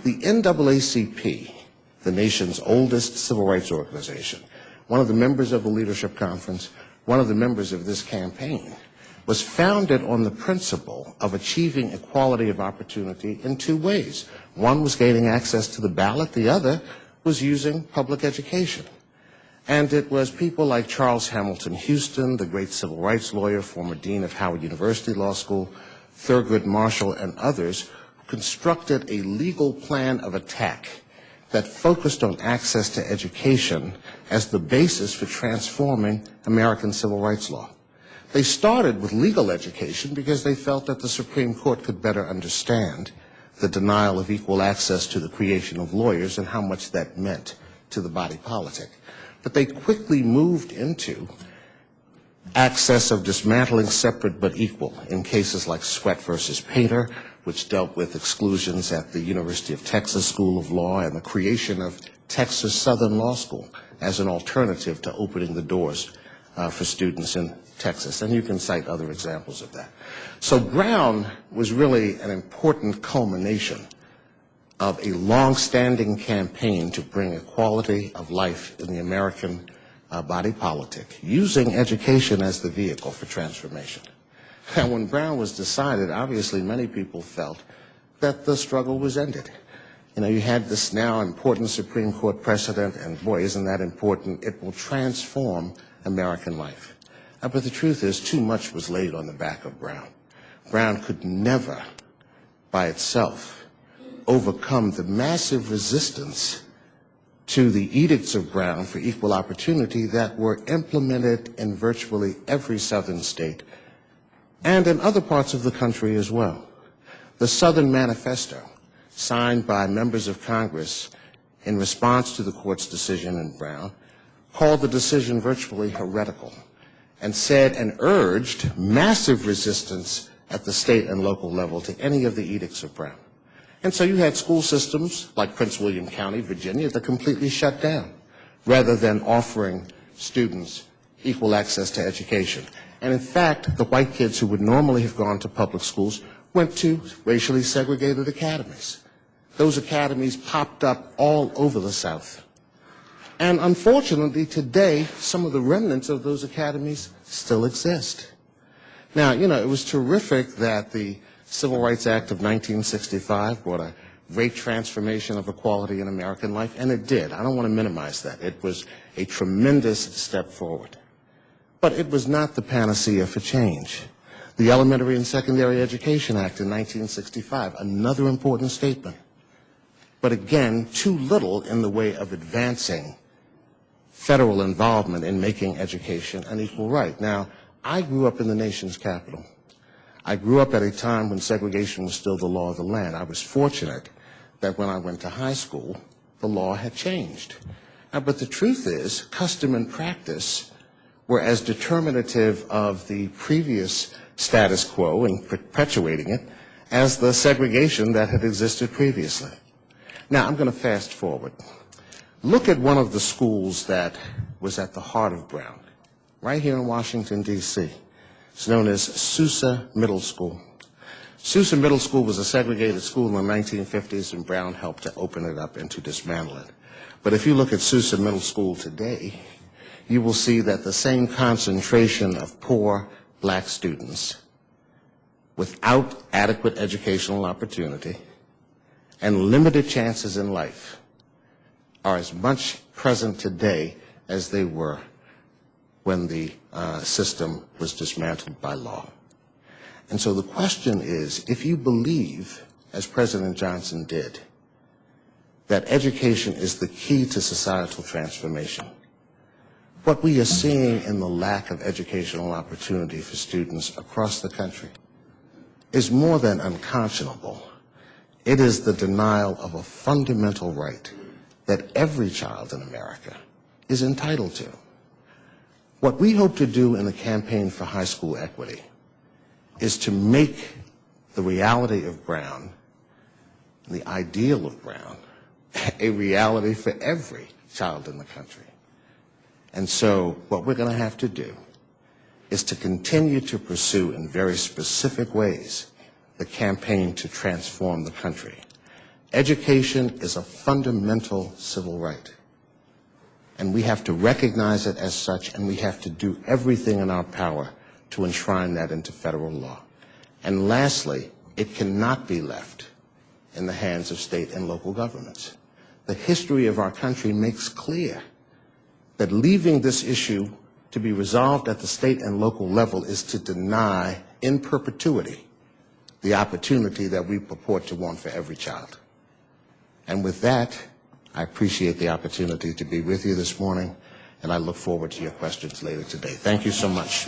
The NAACP, the nation's oldest civil rights organization, one of the members of the Leadership Conference, one of the members of this campaign, was founded on the principle of achieving equality of opportunity in two ways. One was gaining access to the ballot, the other was using public education. And it was people like Charles Hamilton Houston, the great civil rights lawyer, former dean of Howard University Law School, Thurgood Marshall, and others, who constructed a legal plan of attack that focused on access to education as the basis for transforming American civil rights law. They started with legal education because they felt that the Supreme Court could better understand the denial of equal access to the creation of lawyers and how much that meant to the body politic. But they quickly moved into access of dismantling separate but equal in cases like Sweat versus Painter, which dealt with exclusions at the University of Texas School of Law and the creation of Texas Southern Law School as an alternative to opening the doors for students in Texas. And you can cite other examples of that. So Brown was really an important culmination of a long-standing campaign to bring equality of life in the American body politic, using education as the vehicle for transformation. And when Brown was decided, obviously many people felt that the struggle was ended. You know, you had this now important Supreme Court precedent, and boy, isn't that important. It will transform American life. But the truth is, too much was laid on the back of Brown. Brown could never, by itself, overcome the massive resistance to the edicts of Brown for equal opportunity that were implemented in virtually every Southern state and in other parts of the country as well. The Southern Manifesto, signed by members of Congress in response to the court's decision in Brown, called the decision virtually heretical and said and urged massive resistance at the state and local level to any of the edicts of Brown. And so you had school systems like Prince William County, Virginia, that completely shut down rather than offering students equal access to education. And in fact, the white kids who would normally have gone to public schools went to racially segregated academies. Those academies popped up all over the South. And unfortunately, today, some of the remnants of those academies still exist. Now, you know, it was terrific that the Civil Rights Act of 1965 brought a great transformation of equality in American life, and it did. I don't want to minimize that. It was a tremendous step forward. But it was not the panacea for change. The Elementary and Secondary Education Act in 1965, another important statement. But again, too little in the way of advancing federal involvement in making education an equal right. Now, I grew up in the nation's capital. I grew up at a time when segregation was still the law of the land. I was fortunate that when I went to high school, the law had changed. But the truth is, custom and practice were as determinative of the previous status quo and perpetuating it as the segregation that had existed previously. Now, I'm going to fast forward. Look at one of the schools that was at the heart of Brown, right here in Washington, D.C. It's known as Sousa Middle School. Sousa Middle School was a segregated school in the 1950s, and Brown helped to open it up and to dismantle it. But if you look at Sousa Middle School today, you will see that the same concentration of poor black students without adequate educational opportunity and limited chances in life are as much present today as they were when the system was dismantled by law. And so the question is, if you believe, as President Johnson did, that education is the key to societal transformation, what we are seeing in the lack of educational opportunity for students across the country is more than unconscionable. It is the denial of a fundamental right that every child in America is entitled to. What we hope to do in the campaign for high school equity is to make the reality of Brown, the ideal of Brown, a reality for every child in the country. And so what we're going to have to do is to continue to pursue in very specific ways the campaign to transform the country. Education is a fundamental civil right, and we have to recognize it as such, and we have to do everything in our power to enshrine that into federal law. And lastly, it cannot be left in the hands of state and local governments. The history of our country makes clear that leaving this issue to be resolved at the state and local level is to deny in perpetuity the opportunity that we purport to want for every child. And with that, I appreciate the opportunity to be with you this morning, and I look forward to your questions later today. Thank you so much.